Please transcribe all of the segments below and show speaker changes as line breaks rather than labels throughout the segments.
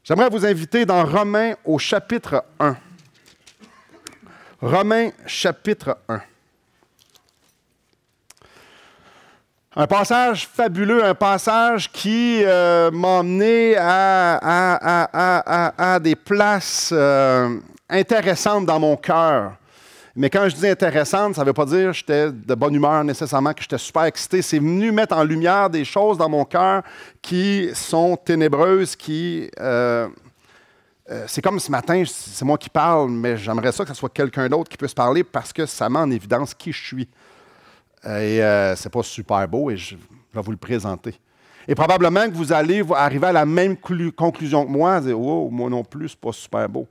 J'aimerais vous inviter dans Romains au chapitre 1. Romains chapitre 1. Un passage fabuleux, un passage qui m'a emmené à des places intéressantes dans mon cœur. Mais quand je dis intéressante, ça ne veut pas dire que j'étais de bonne humeur nécessairement, que j'étais super excité. C'est venu mettre en lumière des choses dans mon cœur qui sont ténébreuses, c'est comme ce matin, c'est moi qui parle, mais j'aimerais ça que ce soit quelqu'un d'autre qui puisse parler parce que ça met en évidence qui je suis. Et c'est pas super beau et je vais vous le présenter. Et probablement que vous allez arriver à la même conclusion que moi, dire « Oh, moi non plus, c'est pas super beau ».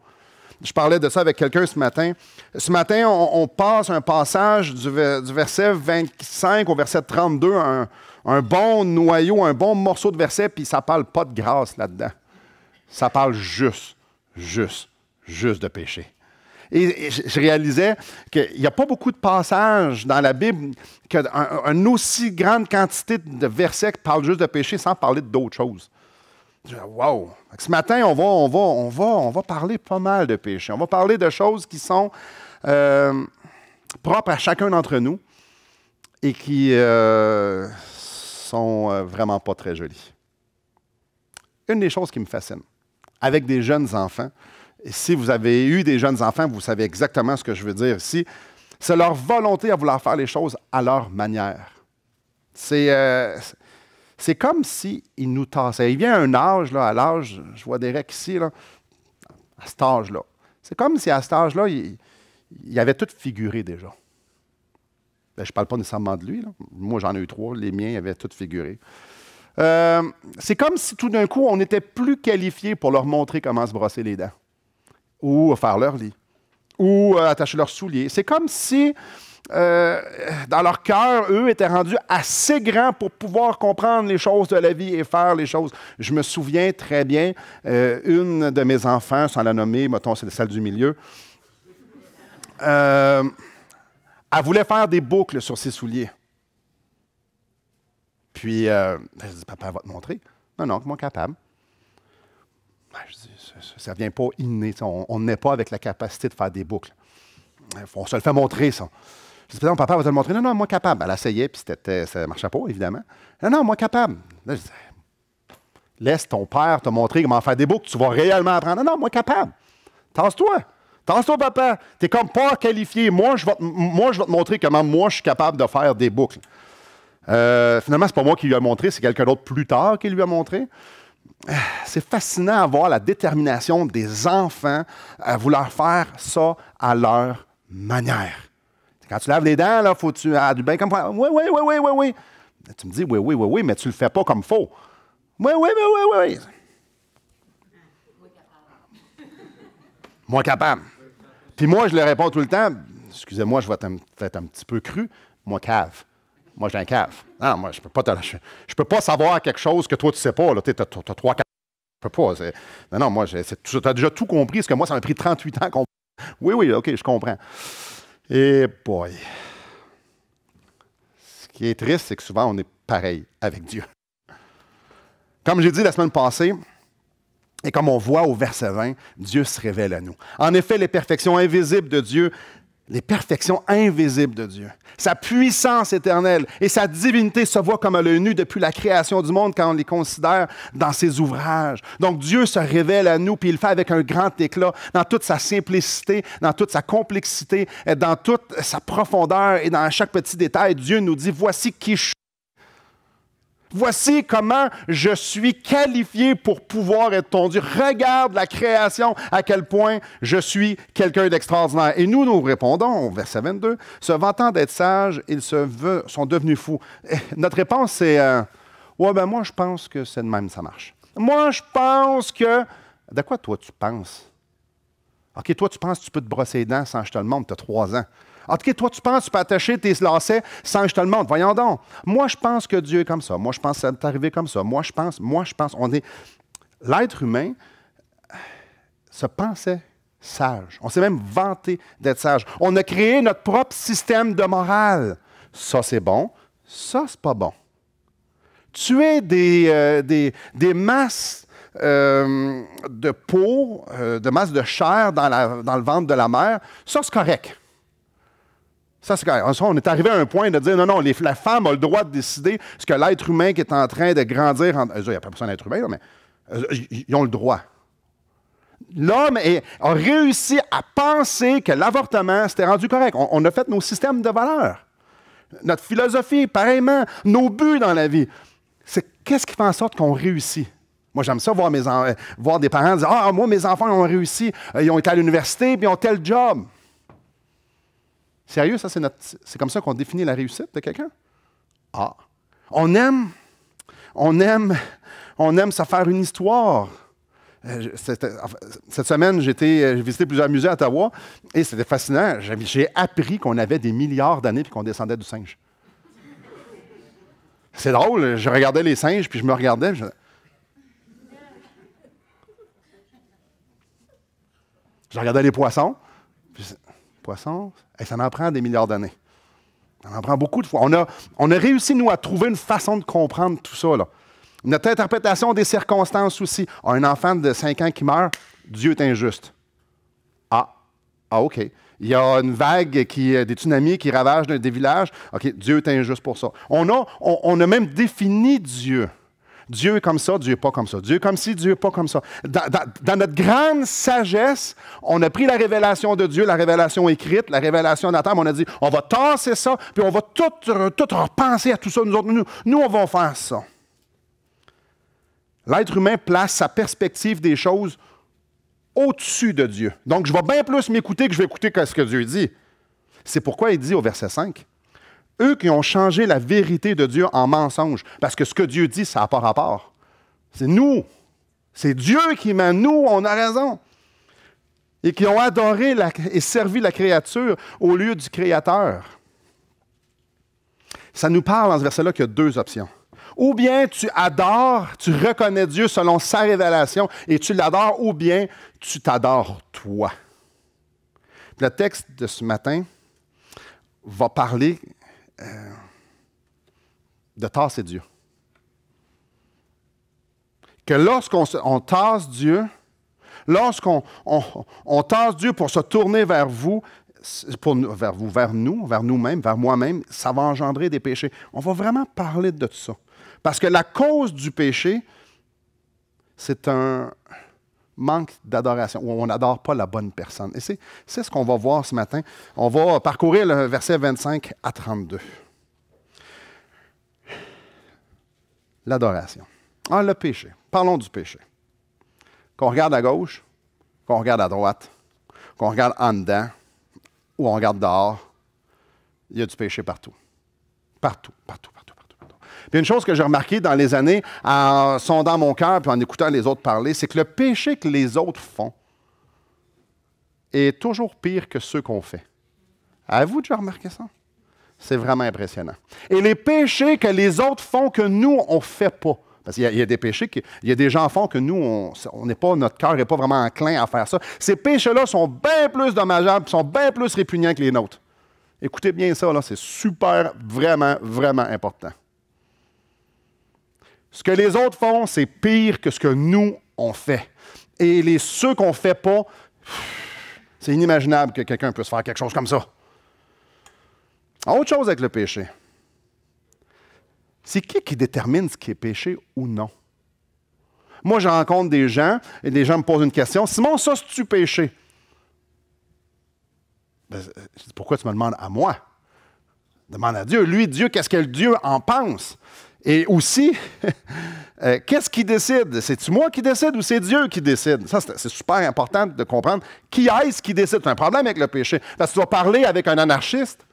Je parlais de ça avec quelqu'un ce matin. Ce matin, on passe un passage du verset 25 au verset 32, un bon noyau, un bon morceau de verset, puis ça ne parle pas de grâce là-dedans. Ça parle juste de péché. Et je réalisais qu'il n'y a pas beaucoup de passages dans la Bible qui ont une aussi grande quantité de versets qui parlent juste de péché sans parler d'autres choses. Wow! Ce matin, on va parler pas mal de péché. On va parler de choses qui sont propres à chacun d'entre nous et qui sont vraiment pas très jolies. Une des choses qui me fascine, avec des jeunes enfants, et si vous avez eu des jeunes enfants, vous savez exactement ce que je veux dire ici, c'est leur volonté à vouloir faire les choses à leur manière. C'est comme s'ils nous tassaient. Il vient un âge, là, à l'âge, je vois Derek ici, là, à cet âge-là. C'est comme si à cet âge-là, il avait tout figuré déjà. Ben, je ne parle pas nécessairement de lui. Là. Moi, j'en ai eu 3. Les miens avaient tout figuré. C'est comme si tout d'un coup, on n'était plus qualifié pour leur montrer comment se brosser les dents, ou faire leur lit, ou attacher leurs souliers. C'est comme si... dans leur cœur, eux étaient rendus assez grands pour pouvoir comprendre les choses de la vie et faire les choses. Je me souviens très bien, une de mes enfants, sans la nommer, mettons, c'est celle du milieu, elle voulait faire des boucles sur ses souliers. Puis, je dis, papa, elle va te montrer. Non, moi, capable. Je dis, ça ne vient pas inné. On n'est pas avec la capacité de faire des boucles. On se le fait montrer, ça. Je dis, non, papa va te le montrer. Non, moi, capable. Elle essayait, puis ça ne marchait pas, évidemment. Non, moi, capable. Là, je dis, laisse ton père te montrer comment faire des boucles. Tu vas réellement apprendre. Non, moi, capable. Tasse-toi. Tasse-toi, papa. Tu n'es comme pas qualifié. Moi, je vais te montrer comment moi, je suis capable de faire des boucles. Finalement, ce n'est pas moi qui lui ai montré, c'est quelqu'un d'autre plus tard qui lui a montré. C'est fascinant à voir la détermination des enfants à vouloir faire ça à leur manière. Quand tu laves les dents, il faut que tu aies du bain comme ça. Oui. Tu me dis oui, mais tu ne le fais pas comme faut. Oui. Moi capable. Puis moi, je le réponds tout le temps. Excusez-moi, je vais être un petit peu cru. Moi, cave. Moi, j'ai un cave. Non, moi, je ne peux pas savoir quelque chose que toi, tu ne sais pas. Tu as 3, 4... Je peux pas. Non, moi, tu as déjà tout compris. Parce que moi, ça m'a pris 38 ans à comprendre. Oui, OK, je comprends. Et boy. Ce qui est triste, c'est que souvent, on est pareil avec Dieu. Comme j'ai dit la semaine passée, et comme on voit au verset 20, Dieu se révèle à nous. En effet, les perfections invisibles de Dieu, sa puissance éternelle et sa divinité se voient comme à l'œil nu depuis la création du monde quand on les considère dans ses ouvrages. Donc Dieu se révèle à nous, puis il le fait avec un grand éclat, dans toute sa simplicité, dans toute sa complexité, dans toute sa profondeur et dans chaque petit détail. Dieu nous dit, voici qui je suis. Voici comment je suis qualifié pour pouvoir être ton Dieu. Regarde la création, à quel point je suis quelqu'un d'extraordinaire. Et nous répondons, au verset 22, se vantant d'être sages, ils sont devenus fous. Et notre réponse, c'est moi, je pense que c'est de même, ça marche. Moi, je pense que... De quoi, toi, tu penses? OK, toi, tu penses que tu peux te brosser les dents sans que je te le montre, tu as 3 ans. OK, toi, tu penses que tu peux attacher tes lacets sans que je te le montre. Voyons donc. Moi, je pense que Dieu est comme ça. Moi, je pense que ça va t'arriver comme ça. Moi, je pense. L'être humain se pensait sage. On s'est même vanté d'être sage. On a créé notre propre système de morale. Ça, c'est bon. Ça, c'est pas bon. Tuer des masses de peau, de masse de chair dans le ventre de la mère, ça, c'est correct. Ça, c'est correct. On est arrivé à un point de dire, non, non, la femme a le droit de décider ce que l'être humain qui est en train de grandir, il n'y a pas besoin d'être humain, là, mais ils ont le droit. L'homme a réussi à penser que l'avortement, c'était rendu correct. On a fait nos systèmes de valeurs. Notre philosophie, pareillement, nos buts dans la vie. C'est qu'est-ce qui fait en sorte qu'on réussit? Moi, j'aime ça voir des parents dire « Ah, moi, mes enfants ont réussi, ils ont été à l'université, puis ils ont tel job. » Sérieux, ça, c'est comme ça qu'on définit la réussite de quelqu'un? Ah. On aime se faire une histoire. Cette semaine, j'ai visité plusieurs musées à Ottawa et c'était fascinant. J'ai appris qu'on avait des milliards d'années et qu'on descendait du singe. C'est drôle, je regardais les singes puis je me regardais. Je regardais les poissons. Poissons, ça en prend des milliards d'années. Ça en prend beaucoup de fois. On a réussi, nous, à trouver une façon de comprendre tout ça, là. Notre interprétation des circonstances aussi. Un enfant de 5 ans qui meurt, Dieu est injuste. Ah, OK. Il y a une vague, des tsunamis qui ravagent des villages. OK, Dieu est injuste pour ça. On a même défini Dieu. Dieu est comme ça, Dieu n'est pas comme ça. Dieu est comme ci, Dieu n'est pas comme ça. Dans notre grande sagesse, on a pris la révélation de Dieu, la révélation écrite, la révélation de la terre, on a dit, on va tasser ça, puis on va tout repenser à tout ça. Nous, on va faire ça. L'être humain place sa perspective des choses au-dessus de Dieu. Donc, je vais bien plus m'écouter que je vais écouter ce que Dieu dit. C'est pourquoi il dit au verset 5, « Eux qui ont changé la vérité de Dieu en mensonge, parce que ce que Dieu dit, ça n'a pas rapport. C'est nous. C'est Dieu qui m'a, nous, on a raison. Et qui ont adoré et servi la créature au lieu du Créateur. » Ça nous parle dans ce verset-là qu'il y a deux options. Ou bien tu adores, tu reconnais Dieu selon sa révélation et tu l'adores, ou bien tu t'adores toi. Le texte de ce matin va parler de tasser Dieu. Que lorsqu'on tasse Dieu, lorsqu'on tasse Dieu pour se tourner vers vous, vers nous-mêmes, vers moi-même, ça va engendrer des péchés. On va vraiment parler de tout ça. Parce que la cause du péché, c'est un manque d'adoration, où on n'adore pas la bonne personne. Et c'est ce qu'on va voir ce matin. On va parcourir le verset 25 à 32. L'adoration. Ah, le péché. Parlons du péché. Qu'on regarde à gauche, qu'on regarde à droite, qu'on regarde en dedans, ou on regarde dehors, il y a du péché partout. Partout, partout, partout. Puis une chose que j'ai remarquée dans les années, en sondant mon cœur puis en écoutant les autres parler, c'est que le péché que les autres font est toujours pire que ceux qu'on fait. Avez-vous déjà remarqué ça? C'est vraiment impressionnant. Et les péchés que les autres font que nous, on ne fait pas. Parce qu'il y a des péchés, il y a des gens font que nous, on n'est pas, notre cœur n'est pas vraiment enclin à faire ça. Ces péchés-là sont bien plus dommageables, sont bien plus répugnants que les nôtres. Écoutez bien ça, là, c'est super, vraiment, vraiment important. Ce que les autres font, c'est pire que ce que nous, on fait. Et ceux qu'on ne fait pas, c'est inimaginable que quelqu'un puisse faire quelque chose comme ça. Autre chose avec le péché. C'est qui détermine ce qui est péché ou non? Moi, je rencontre des gens, et des gens me posent une question. « Simon, ça, c'est-tu péché? » Ben, je dis, pourquoi tu me demandes à moi? Demande à Dieu. Lui, Dieu, qu'est-ce que Dieu en pense? Et aussi, qu'est-ce qui décide? C'est-tu moi qui décide ou c'est Dieu qui décide? Ça, c'est super important de comprendre. Qui est-ce qui décide? C'est un problème avec le péché. Parce que tu vas parler avec un anarchiste,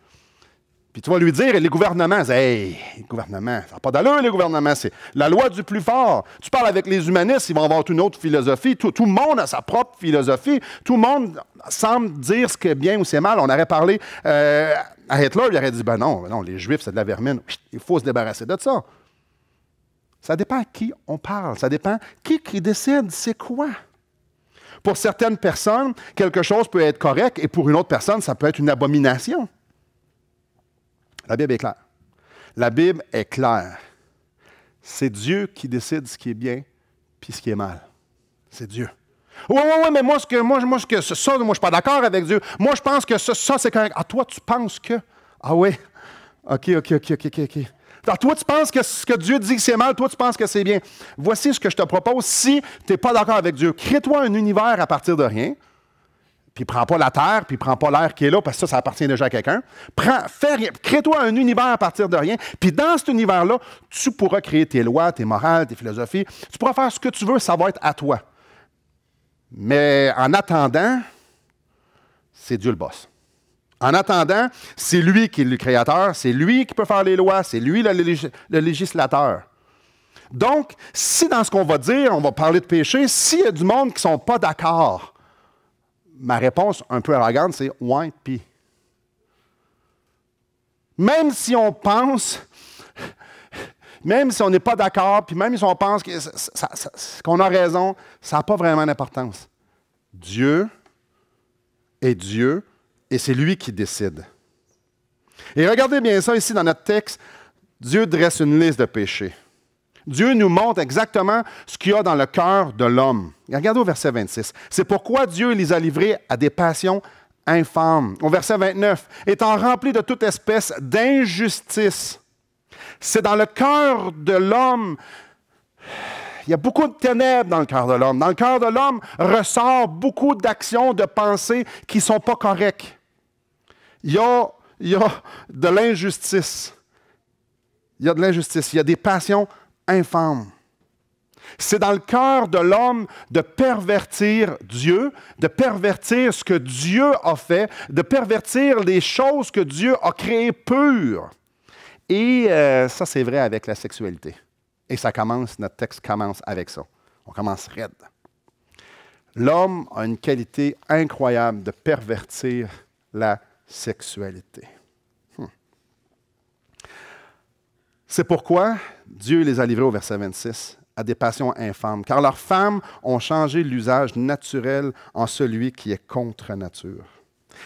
puis tu vas lui dire, les gouvernements, hey, les gouvernements, ça n'a pas d'allure, les gouvernements, c'est la loi du plus fort. Tu parles avec les humanistes, ils vont avoir une autre philosophie. Tout le monde a sa propre philosophie. Tout le monde semble dire ce qui est bien ou c'est mal. On aurait parlé à Hitler, il aurait dit, ben non, les Juifs, c'est de la vermine. Il faut se débarrasser de ça. Ça dépend à qui on parle. Ça dépend qui décide, c'est quoi. Pour certaines personnes, quelque chose peut être correct et pour une autre personne, ça peut être une abomination. La Bible est claire. La Bible est claire. C'est Dieu qui décide ce qui est bien et puis ce qui est mal. C'est Dieu. Oui, oui, oui, mais moi, je suis pas d'accord avec Dieu. Moi, je pense que ça, c'est correct. Ah, toi, tu penses que... Ah oui. OK. Alors, toi, tu penses que ce que Dieu dit que c'est mal, toi, tu penses que c'est bien. Voici ce que je te propose. Si tu n'es pas d'accord avec Dieu, crée-toi un univers à partir de rien, puis prends pas la terre, puis prends pas l'air qui est là, parce que ça appartient déjà à quelqu'un. Crée-toi un univers à partir de rien, puis dans cet univers-là, tu pourras créer tes lois, tes morales, tes philosophies. Tu pourras faire ce que tu veux, ça va être à toi. Mais en attendant, c'est Dieu le boss. En attendant, c'est lui qui est le créateur, c'est lui qui peut faire les lois, c'est lui le législateur. Donc, si dans ce qu'on va dire, on va parler de péché, s'il y a du monde qui ne sont pas d'accord, ma réponse un peu arrogante, c'est « ouais, puis ». Même si on pense, même si on n'est pas d'accord, puis même si on pense qu'on a raison, ça n'a pas vraiment d'importance. Dieu est Dieu, et c'est lui qui décide. Et regardez bien ça ici dans notre texte. Dieu dresse une liste de péchés. Dieu nous montre exactement ce qu'il y a dans le cœur de l'homme. Regardez au verset 26. C'est pourquoi Dieu les a livrés à des passions infâmes. Au verset 29, étant remplis de toute espèce d'injustice. C'est dans le cœur de l'homme. Il y a beaucoup de ténèbres dans le cœur de l'homme. Dans le cœur de l'homme ressort beaucoup d'actions, de pensées qui ne sont pas correctes. Il y a de l'injustice. Il y a de l'injustice. Il y a des passions infâmes. C'est dans le cœur de l'homme de pervertir Dieu, de pervertir ce que Dieu a fait, de pervertir les choses que Dieu a créées pures. Et ça, c'est vrai avec la sexualité. Et notre texte commence avec ça. On commence raide. L'homme a une qualité incroyable de pervertir la sexualité. C'est pourquoi Dieu les a livrés au verset 26 à des passions infâmes, car leurs femmes ont changé l'usage naturel en celui qui est contre nature.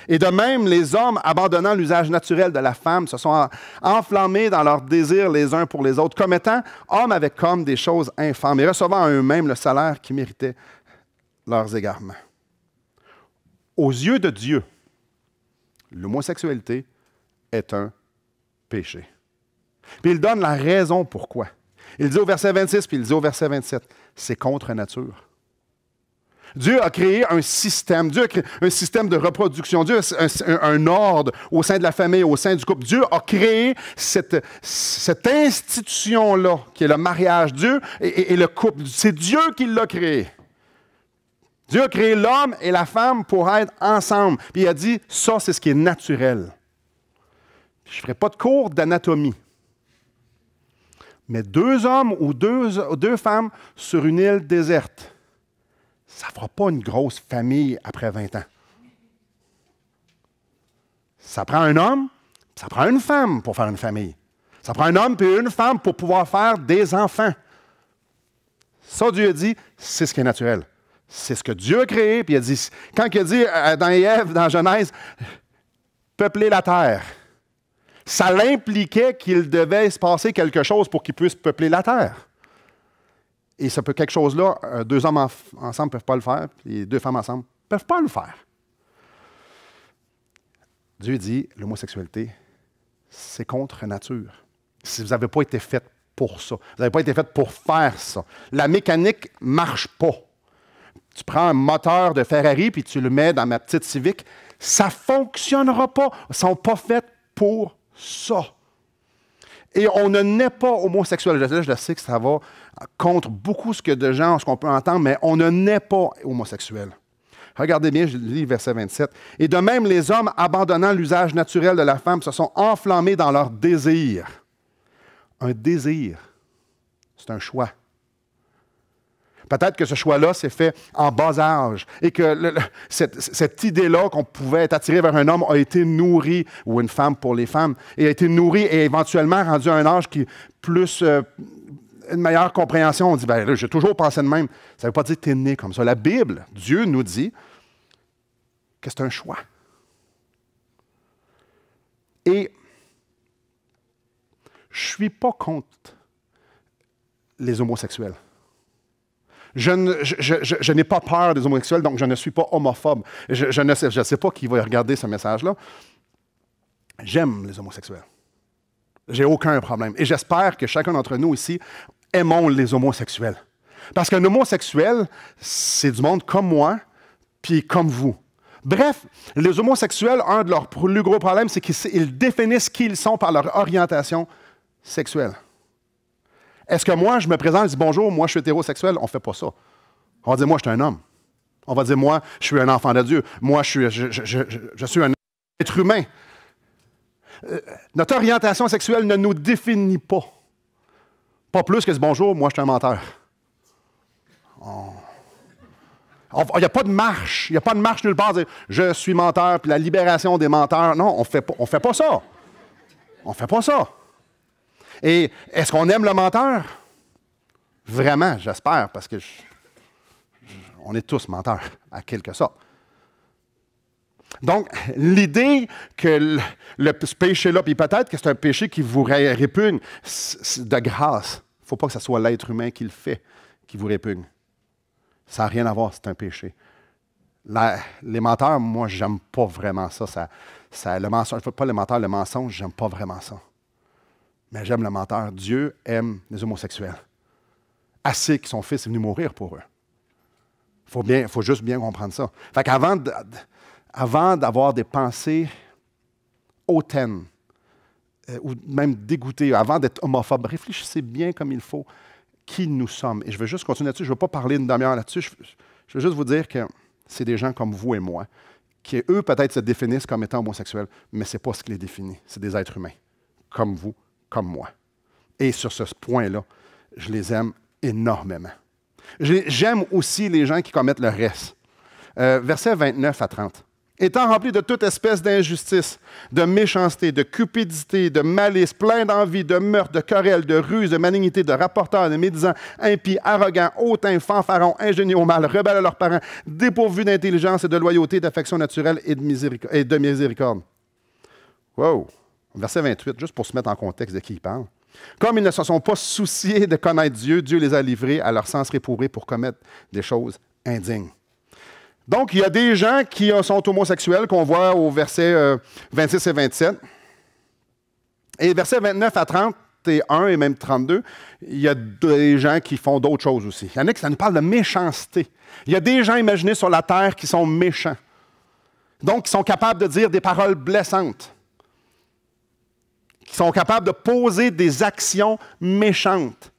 Et de même, les hommes, abandonnant l'usage naturel de la femme, se sont enflammés dans leurs désirs les uns pour les autres, commettant homme avec homme des choses infâmes et recevant à eux-mêmes le salaire qui méritait leurs égarements. Aux yeux de Dieu, l'homosexualité est un péché. Puis il donne la raison pourquoi. Il dit au verset 26, puis il dit au verset 27, c'est contre nature. Dieu a créé un système. Dieu a créé un système de reproduction. Dieu a un ordre au sein de la famille, au sein du couple. Dieu a créé cette institution-là, qui est le mariage. Dieu et le couple. C'est Dieu qui l'a créé. Dieu a créé l'homme et la femme pour être ensemble. Puis il a dit, ça, c'est ce qui est naturel. Je ne ferai pas de cours d'anatomie. Mais 2 hommes ou deux femmes sur une île déserte, ça ne fera pas une grosse famille après 20 ans. Ça prend un homme, ça prend une femme pour faire une famille. Ça prend un homme et une femme pour pouvoir faire des enfants. Ça, Dieu a dit, c'est ce qui est naturel. C'est ce que Dieu a créé. Puis il a dit, quand il a dit dans Ève, dans Genèse, peupler la terre, ça l'impliquait qu'il devait se passer quelque chose pour qu'il puisse peupler la terre. Et ça peut quelque chose-là, 2 hommes ensemble ne peuvent pas le faire, puis 2 femmes ensemble ne peuvent pas le faire. Dieu dit, l'homosexualité, c'est contre nature. Si vous n'avez pas été fait pour ça, vous n'avez pas été fait pour faire ça. La mécanique ne marche pas. Tu prends un moteur de Ferrari puis tu le mets dans ma petite Civic, ça ne fonctionnera pas. Ils ne sont pas faits pour ça. Et on ne naît pas homosexuel. Je sais que ça va contre beaucoup ce qu'on peut entendre, mais on ne naît pas homosexuel. Regardez bien, je lis verset 27. Et de même, les hommes, abandonnant l'usage naturel de la femme, se sont enflammés dans leur désir. Un désir, c'est un choix. Peut-être que ce choix-là s'est fait en bas âge et que cette idée-là qu'on pouvait être attiré vers un homme a été nourrie, ou une femme pour les femmes, et a été nourrie et éventuellement rendue à un âge qui plus une meilleure compréhension. On dit, ben là, j'ai toujours pensé de même. Ça ne veut pas dire que tu es né comme ça. La Bible, Dieu nous dit que c'est un choix. Et je ne suis pas contre les homosexuels. Je n'ai pas peur des homosexuels, donc je ne suis pas homophobe. Je ne sais pas qui va regarder ce message-là. J'aime les homosexuels. J'ai aucun problème. Et j'espère que chacun d'entre nous ici aimons les homosexuels. Parce qu'un homosexuel, c'est du monde comme moi, puis comme vous. Bref, les homosexuels, un de leurs plus gros problèmes, c'est qu'ils définissent qui ils sont par leur orientation sexuelle. Est-ce que moi, je me présente et je dis « Bonjour, moi, je suis hétérosexuel », on ne fait pas ça. On va dire « Moi, je suis un homme ». On va dire « Moi, je suis un enfant de Dieu ». Moi, je suis un être humain. Notre orientation sexuelle ne nous définit pas. Pas plus que ce « Bonjour, moi, je suis un menteur ». Il n'y a pas de marche. Il n'y a pas de marche nulle part. Dire, je suis menteur, puis la libération des menteurs. Non, on ne fait pas ça. On ne fait pas ça. Et est-ce qu'on aime le menteur? Vraiment, j'espère, parce que on est tous menteurs, à quelque sorte. Donc, l'idée que ce péché-là, puis peut-être que c'est un péché qui vous répugne, de grâce. Il ne faut pas que ce soit l'être humain qui le fait, qui vous répugne. Ça n'a rien à voir, c'est un péché. Les menteurs, moi, j'aime pas vraiment ça. Le mensonge, pas le menteur, le mensonge, j'aime pas vraiment ça. Mais j'aime le menteur. Dieu aime les homosexuels. Assez que son fils est venu mourir pour eux. Il faut juste bien comprendre ça. Fait qu'avant d'avoir des pensées hautaines, ou même dégoûtées, avant d'être homophobe, réfléchissez bien comme il faut qui nous sommes. Et je vais juste continuer là-dessus. Je ne vais pas parler une demi-heure là-dessus. Je veux juste vous dire que c'est des gens comme vous et moi, qui eux peut-être se définissent comme étant homosexuels, mais ce n'est pas ce qui les définit. C'est des êtres humains, comme vous, comme moi. Et sur ce point-là, je les aime énormément. J'aime aussi les gens qui commettent le reste. Versets 29 à 30. Étant remplis de toute espèce d'injustice, de méchanceté, de cupidité, de malice, plein d'envie, de meurtre, de querelle, de ruse, de malignité, de rapporteurs, de médisants, impies, arrogants, hautains, fanfarons, ingénieux au mal, rebelles à leurs parents, dépourvus d'intelligence et de loyauté, d'affection naturelle et de miséricorde. Wow! Verset 28, juste pour se mettre en contexte de qui il parle. Comme ils ne se sont pas souciés de connaître Dieu, Dieu les a livrés à leur sens réprouvés pour commettre des choses indignes. Donc, il y a des gens qui sont homosexuels, qu'on voit au verset 26 et 27. Et versets 29 à 31 et même 32, il y a des gens qui font d'autres choses aussi. Il y en a qui ça nous parle de méchanceté. Il y a des gens imaginés sur la terre qui sont méchants. Donc, qui sont capables de dire des paroles blessantes. Qui sont capables de poser des actions méchantes.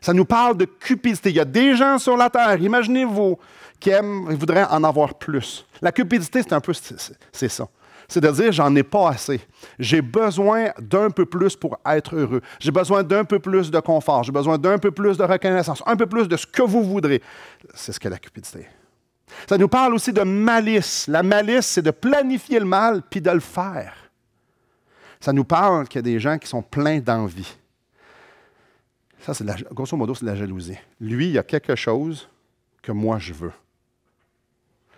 Ça nous parle de cupidité. Il y a des gens sur la terre, imaginez-vous, qui voudraient en avoir plus. La cupidité, c'est un peu c'est ça. C'est de dire, j'en ai pas assez. J'ai besoin d'un peu plus pour être heureux. J'ai besoin d'un peu plus de confort. J'ai besoin d'un peu plus de reconnaissance, un peu plus de ce que vous voudrez. C'est ce qu'est la cupidité. Ça nous parle aussi de malice. La malice, c'est de planifier le mal puis de le faire. Ça nous parle qu'il y a des gens qui sont pleins d'envie. Ça, grosso modo, c'est de la jalousie. Lui, il y a quelque chose que moi, je veux.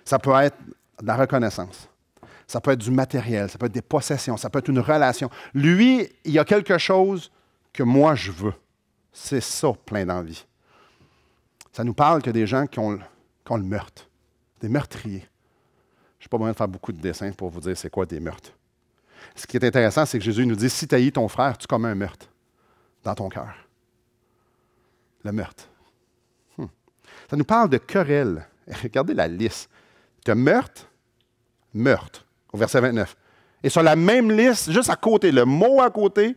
Ça peut être de la reconnaissance. Ça peut être du matériel. Ça peut être des possessions. Ça peut être une relation. Lui, il y a quelque chose que moi, je veux. C'est ça, plein d'envie. Ça nous parle qu'il y a des gens qui ont le meurtre. Des meurtriers. Je n'ai pas besoin de faire beaucoup de dessins pour vous dire c'est quoi des meurtres. Ce qui est intéressant, c'est que Jésus nous dit, si tu haïs ton frère, tu commets un meurtre dans ton cœur. Le meurtre. Ça nous parle de querelle. Regardez la liste. De meurtre, meurtre, au verset 29. Et sur la même liste, juste à côté, le mot à côté,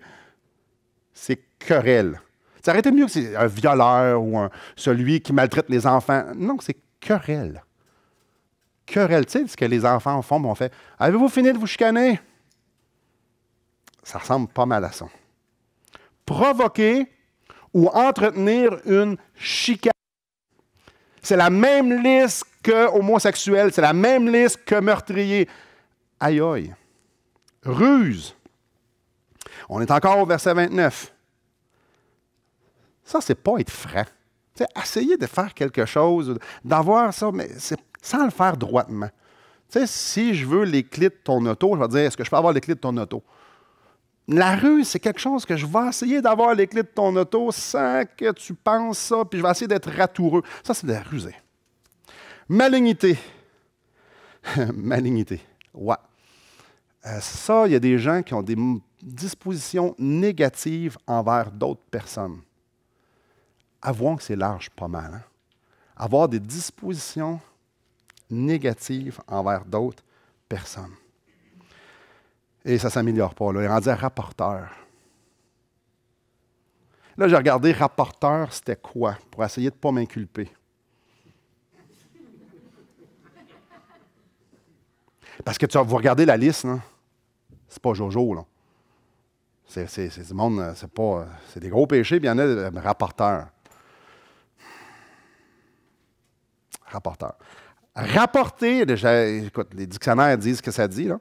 c'est querelle. Ça aurait été mieux que c'est un violeur ou celui qui maltraite les enfants. Non, c'est querelle. Querelle, tu sais ce que les enfants font, on fait « Avez-vous fini de vous chicaner? » Ça ressemble pas mal à ça. Provoquer ou entretenir une chicane. C'est la même liste que homosexuel, c'est la même liste que meurtrier. Aïe aïe. Ruse. On est encore au verset 29. Ça, c'est pas être franc. T'sais, essayer de faire quelque chose, d'avoir ça, mais sans le faire droitement. T'sais, si je veux les clés de ton auto, je vais dire, est-ce que je peux avoir les clés de ton auto? La ruse, c'est quelque chose que je vais essayer d'avoir les clés de ton auto sans que tu penses ça, puis je vais essayer d'être ratoureux. Ça, c'est de la rusée. Malignité. Malignité. Ouais. Ça, il y a des gens qui ont des dispositions négatives envers d'autres personnes. Avouons que c'est large pas mal. Hein? Avoir des dispositions négatives envers d'autres personnes. Et ça ne s'améliore pas. Là. Il est rendu à rapporteur. Là, j'ai regardé rapporteur, c'était quoi, pour essayer de ne pas m'inculper. Parce que vous regardez la liste, là, c'est pas Jojo, là. C'est du monde, c'est des gros péchés, puis il y en a rapporteur. Rapporteur. Rapporter, écoute, les dictionnaires disent ce que ça dit, là.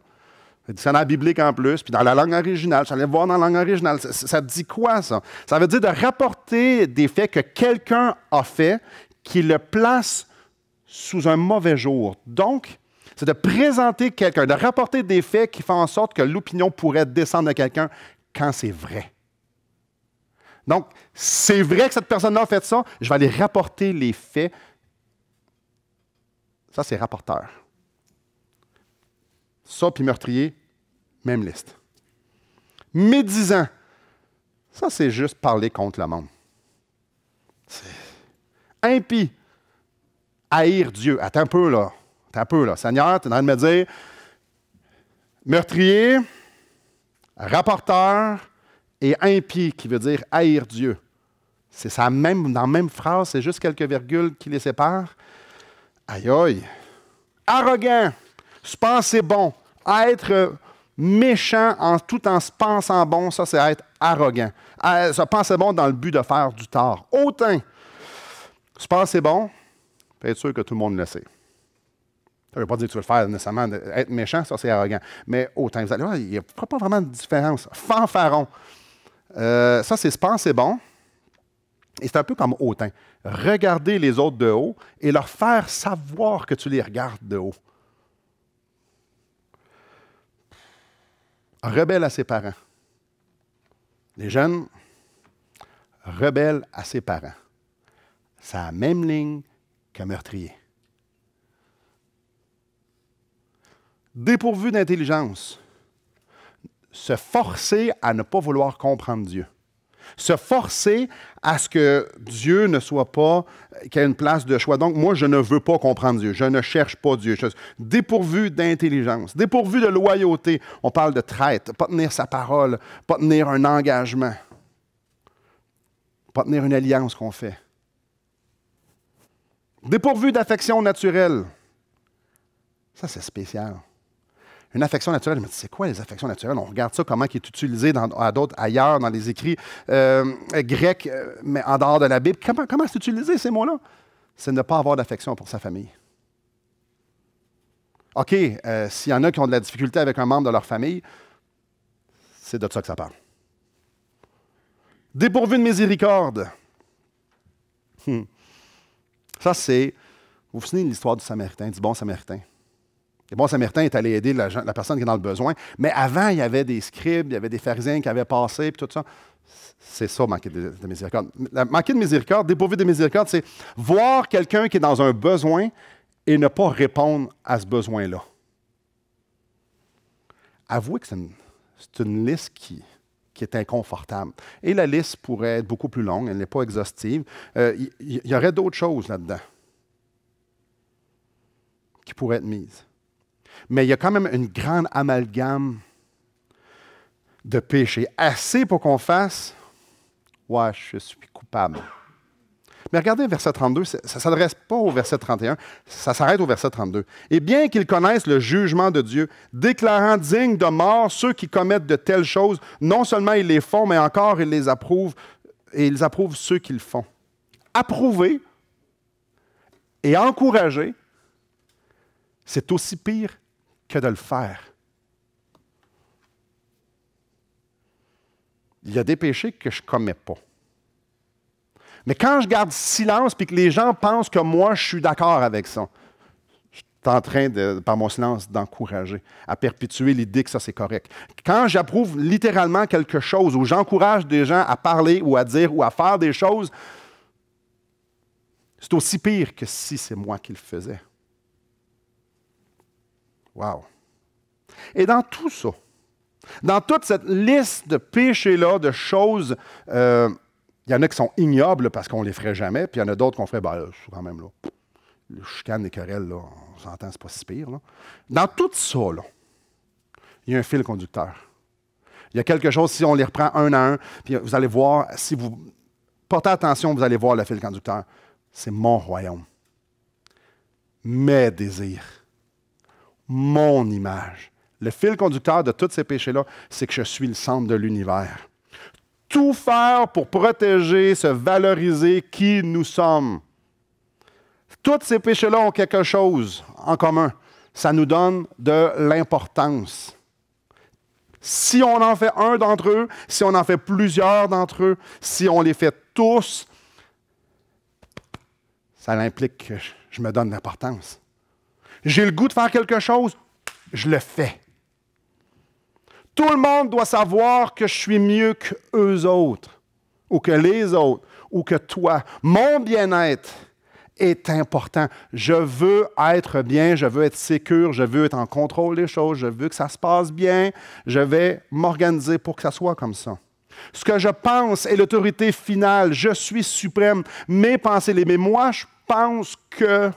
Le dictionnaire biblique en plus, puis dans la langue originale, j'allais voir dans la langue originale, ça dit quoi, ça? Ça veut dire de rapporter des faits que quelqu'un a fait qui le place sous un mauvais jour. Donc, c'est de présenter quelqu'un, de rapporter des faits qui font en sorte que l'opinion pourrait descendre de quelqu'un quand c'est vrai. Donc, c'est vrai que cette personne-là a fait ça, je vais aller rapporter les faits. Ça, c'est rapporteur. Ça, puis meurtrier, même liste. Médisant. Ça, c'est juste parler contre le monde. Impie. Haïr Dieu. Attends un peu, là. Seigneur, tu es en train de me dire, meurtrier, rapporteur et impie, qui veut dire haïr Dieu. C'est ça même, dans la même phrase, c'est juste quelques virgules qui les séparent. Aïe, aïe. Arrogant, se penser bon, être méchant tout en se pensant bon, ça, c'est être arrogant. Se penser bon dans le but de faire du tort. Hautain, se penser bon, puis être sûr que tout le monde le sait. Ça ne veut pas dire que tu veux le faire nécessairement, être méchant, ça, c'est arrogant. Mais hautain, vous allez voir, il n'y a pas vraiment de différence. Fanfaron, ça, c'est se penser bon. Et c'est un peu comme hautain. Regarder les autres de haut et leur faire savoir que tu les regardes de haut. Rebelle à ses parents. Les jeunes, rebelles à ses parents. C'est la même ligne qu'un meurtrier. Dépourvu d'intelligence. Se forcer à ne pas vouloir comprendre Dieu. Se forcer à ce que Dieu ne soit pas, qu'il y ait une place de choix. Donc, moi, je ne veux pas comprendre Dieu. Je ne cherche pas Dieu. Dépourvu d'intelligence, dépourvu de loyauté. On parle de traître, pas tenir sa parole, pas tenir un engagement, pas tenir une alliance qu'on fait. Dépourvu d'affection naturelle. Ça, c'est spécial. Une affection naturelle, je me dis, c'est quoi les affections naturelles? On regarde ça, comment il est utilisé à d'autres, ailleurs, dans les écrits grecs, mais en dehors de la Bible. Comment c'est utilisé, ces mots-là? C'est ne pas avoir d'affection pour sa famille. OK, s'il y en a qui ont de la difficulté avec un membre de leur famille, c'est de ça que ça parle. Dépourvu de miséricorde. Ça, c'est... Vous vous souvenez de l'histoire du Samaritain, du bon Samaritain. Le bon Samaritain est allé aider la personne qui est dans le besoin, mais avant, il y avait des scribes, il y avait des pharisiens qui avaient passé, puis tout ça. C'est ça, manquer de miséricorde. Manquer de miséricorde, dépourvu de miséricorde, c'est voir quelqu'un qui est dans un besoin et ne pas répondre à ce besoin-là. Avouez que c'est une liste qui est inconfortable. Et la liste pourrait être beaucoup plus longue, elle n'est pas exhaustive. Il y aurait d'autres choses là-dedans qui pourraient être mises. Mais il y a quand même une grande amalgame de péchés. Assez pour qu'on fasse « Ouais, je suis coupable ». Mais regardez le verset 32, ça ne s'adresse pas au verset 31, ça s'arrête au verset 32. « Et bien qu'ils connaissent le jugement de Dieu, déclarant dignes de mort ceux qui commettent de telles choses, non seulement ils les font, mais encore ils les approuvent, et ils approuvent ceux qui le font. » Approuver et encourager, c'est aussi pire que de le faire. Il y a des péchés que je ne commets pas. Mais quand je garde silence et que les gens pensent que moi, je suis d'accord avec ça, en train, par mon silence, d'encourager, à perpétuer l'idée que ça, c'est correct. Quand j'approuve littéralement quelque chose ou j'encourage des gens à parler ou à dire ou à faire des choses, c'est aussi pire que si c'est moi qui le faisais. Wow! Et dans tout ça, dans toute cette liste de péchés-là, de choses, il y en a qui sont ignobles parce qu'on ne les ferait jamais, puis il y en a d'autres qu'on ferait, ben là, je suis quand même là. Les chicanes, les querelles, là, on s'entend, c'est pas si pire. Là. Dans tout ça, là, il y a un fil conducteur. Il y a quelque chose, si on les reprend un à un, puis vous allez voir, si vous portez attention, vous allez voir le fil conducteur. C'est mon royaume. Mes désirs. Mon image. Le fil conducteur de tous ces péchés-là, c'est que je suis le centre de l'univers. Tout faire pour protéger, se valoriser qui nous sommes. Tous ces péchés-là ont quelque chose en commun. Ça nous donne de l'importance. Si on en fait un d'entre eux, si on en fait plusieurs d'entre eux, si on les fait tous, ça implique que je me donne de l'importance. J'ai le goût de faire quelque chose, je le fais. Tout le monde doit savoir que je suis mieux qu'eux autres, ou que les autres, ou que toi. Mon bien-être est important. Je veux être bien, je veux être sécure, je veux être en contrôle des choses, je veux que ça se passe bien, je vais m'organiser pour que ça soit comme ça. Ce que je pense est l'autorité finale, je suis suprême, mes pensées, mais moi, je pense que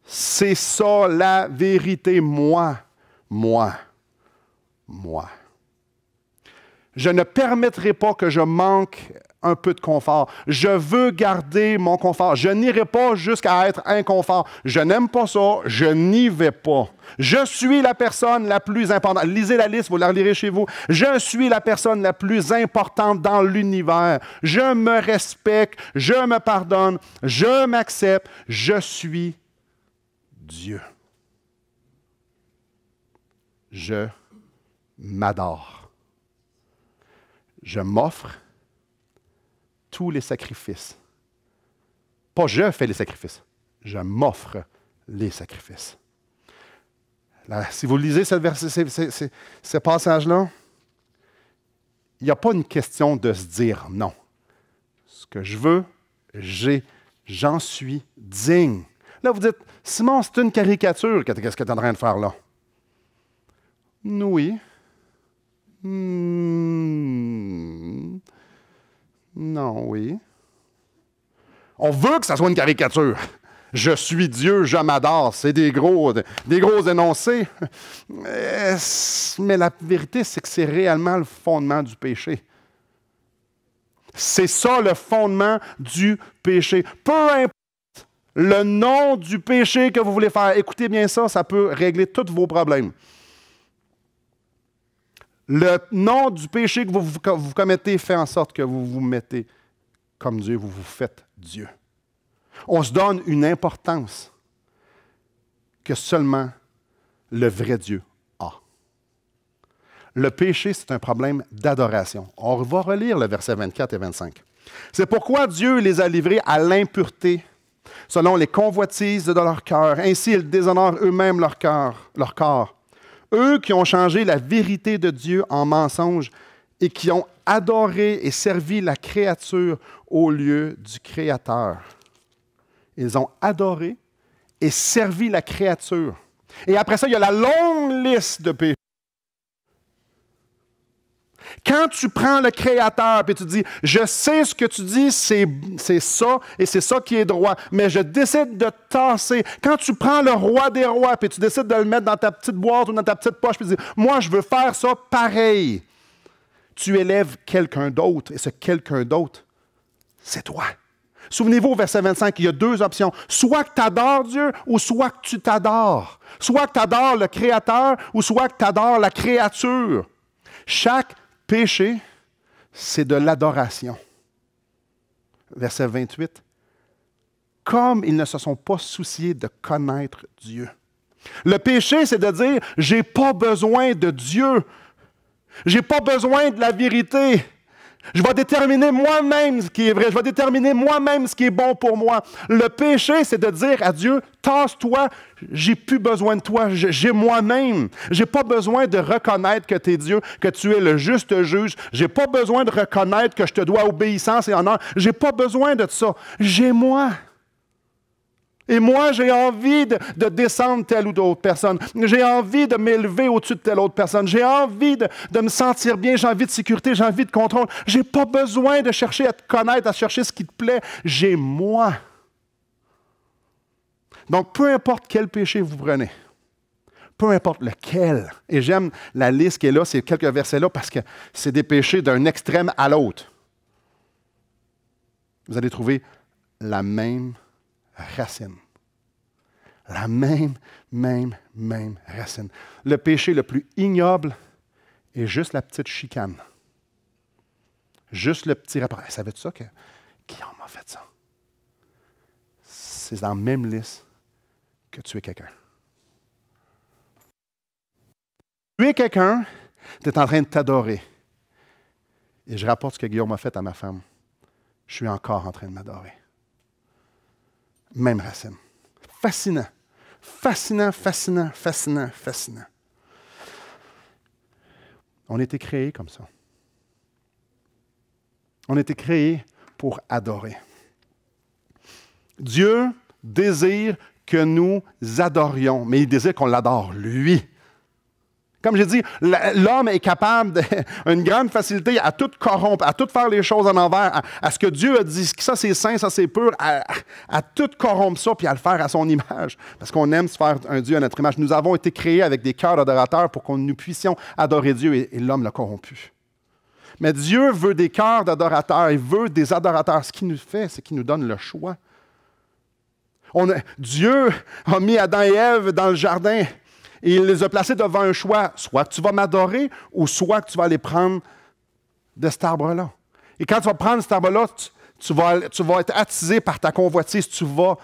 c'est ça la vérité, moi. Je ne permettrai pas que je manque un peu de confort. Je veux garder mon confort. Je n'irai pas jusqu'à être inconfort. Je n'aime pas ça, je n'y vais pas. Je suis la personne la plus importante. Lisez la liste, vous la relirez chez vous. Je suis la personne la plus importante dans l'univers. Je me respecte, je me pardonne, je m'accepte. Je suis Dieu. Je m'adore. Je m'offre tous les sacrifices. Pas je fais les sacrifices, je m'offre les sacrifices. Là, si vous lisez ce passage-là, il n'y a pas une question de se dire non. Ce que je veux, j'en suis digne. Là, vous dites, Simon, c'est une caricature. Qu'est-ce que tu es en train de faire là? Oui. Non, oui. On veut que ça soit une caricature. Je suis Dieu, je m'adore. C'est des gros énoncés. Mais la vérité, c'est que c'est réellement le fondement du péché. C'est ça le fondement du péché. Peu importe le nom du péché que vous voulez faire, écoutez bien ça, ça peut régler tous vos problèmes. Le nom du péché que vous commettez fait en sorte que vous vous mettez comme Dieu, vous vous faites Dieu. On se donne une importance que seulement le vrai Dieu a. Le péché, c'est un problème d'adoration. On va relire le verset 24 et 25. C'est pourquoi Dieu les a livrés à l'impureté, selon les convoitises de leur cœur. Ainsi, ils déshonorent eux-mêmes leur corps. Eux qui ont changé la vérité de Dieu en mensonge et qui ont adoré et servi la créature au lieu du Créateur. Ils ont adoré et servi la créature. Et après ça, il y a la longue liste de péchés. Quand tu prends le Créateur et tu dis, je sais ce que tu dis, c'est ça et c'est ça qui est droit, mais je décide de tasser. Quand tu prends le roi des rois et tu décides de le mettre dans ta petite boîte ou dans ta petite poche et tu dis, moi je veux faire ça pareil, tu élèves quelqu'un d'autre et ce quelqu'un d'autre, c'est toi. Souvenez-vous, au verset 25, il y a deux options. Soit que tu adores Dieu ou soit que tu t'adores. Soit que tu adores le Créateur ou soit que tu adores la créature. Chaque péché, c'est de l'adoration. Verset 28. Comme ils ne se sont pas souciés de connaître Dieu. Le péché, c'est de dire, j'ai pas besoin de Dieu. J'ai pas besoin de la vérité. Je vais déterminer moi-même ce qui est vrai. Je vais déterminer moi-même ce qui est bon pour moi. Le péché, c'est de dire à Dieu, tasse-toi, j'ai plus besoin de toi, j'ai moi-même. J'ai pas besoin de reconnaître que tu es Dieu, que tu es le juste juge. J'ai pas besoin de reconnaître que je te dois obéissance et honneur. J'ai pas besoin de ça. J'ai moi. Et moi, j'ai envie de descendre telle ou d'autre personne. J'ai envie de m'élever au-dessus de telle autre personne. J'ai envie de me sentir bien. J'ai envie de sécurité. J'ai envie de contrôle. Je n'ai pas besoin de chercher à te connaître, à chercher ce qui te plaît. J'ai moi. Donc, peu importe quel péché vous prenez, peu importe lequel, et j'aime la liste qui est là, ces quelques versets-là, parce que c'est des péchés d'un extrême à l'autre. Vous allez trouver la même racine. La même racine. Le péché le plus ignoble est juste la petite chicane. Juste le petit rapport. Savais-tu ça que Guillaume m'a fait ça? C'est dans la même liste que tuer quelqu'un. Tuer quelqu'un, tu es en train de t'adorer. Et je rapporte ce que Guillaume a fait à ma femme. Je suis encore en train de m'adorer. Même racine. Fascinant. Fascinant. On a été créés comme ça. On a été créés pour adorer. Dieu désire que nous adorions, mais il désire qu'on l'adore, lui. Comme j'ai dit, l'homme est capable d'une grande facilité à tout corrompre, à tout faire les choses en envers, à ce que Dieu a dit, ça c'est saint, ça c'est pur, à tout corrompre ça, puis à le faire à son image. Parce qu'on aime se faire un Dieu à notre image. Nous avons été créés avec des cœurs adorateurs pour que nous puissions adorer Dieu, et l'homme l'a corrompu. Mais Dieu veut des cœurs d'adorateurs, il veut des adorateurs. Ce qu'il nous fait, c'est qu'il nous donne le choix. Dieu a mis Adam et Ève dans le jardin, et il les a placés devant un choix, soit que tu vas m'adorer, ou soit que tu vas aller prendre de cet arbre-là. Et quand tu vas prendre cet arbre-là, tu vas être attisé par ta convoitise, tu vas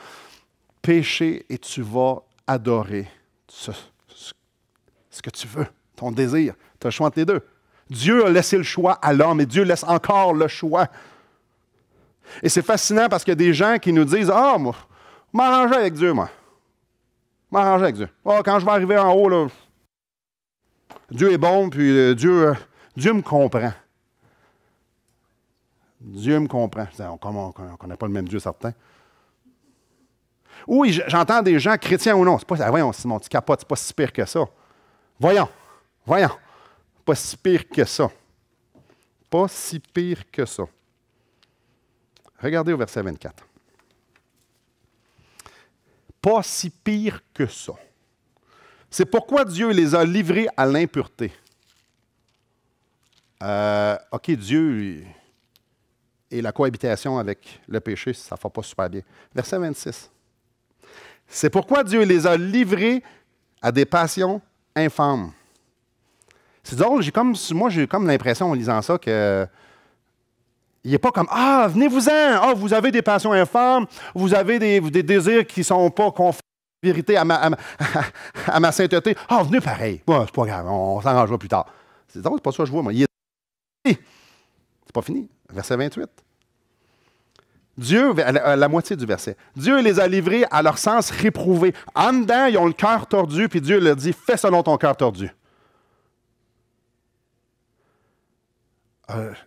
pécher et tu vas adorer ce que tu veux, ton désir. Tu as le choix entre les deux. Dieu a laissé le choix à l'homme et Dieu laisse encore le choix. Et c'est fascinant parce qu'il y a des gens qui nous disent « Ah, moi, je m'arrangeais avec Dieu, moi. M'arranger avec Dieu. Oh, quand je vais arriver en haut, là, Dieu est bon, puis Dieu me comprend. Dieu me comprend. On ne connaît pas le même Dieu, certain. Oui, j'entends des gens, chrétiens ou non, c'est pas, voyons, Simon, tu capotes, c'est pas si pire que ça. Voyons, pas si pire que ça. Pas si pire que ça. Regardez au verset 24. Pas si pire que ça. C'est pourquoi Dieu les a livrés à l'impureté. OK, Dieu et la cohabitation avec le péché, ça ne va pas super bien. Verset 26. C'est pourquoi Dieu les a livrés à des passions infâmes. C'est drôle, moi j'ai comme l'impression en lisant ça que il n'est pas comme « Ah, venez-vous-en! Ah, vous avez des passions infâmes, vous avez des désirs qui ne sont pas conformes à la vérité, à ma sainteté. Ah, venez pareil. Bon, c'est pas grave, on s'arrangera plus tard. » C'est drôle, c'est pas ça que je vois, moi. C'est pas fini. Verset 28. Dieu, la moitié du verset, Dieu les a livrés à leur sens réprouvé. En dedans, ils ont le cœur tordu, puis Dieu leur dit « Fais selon ton cœur tordu. »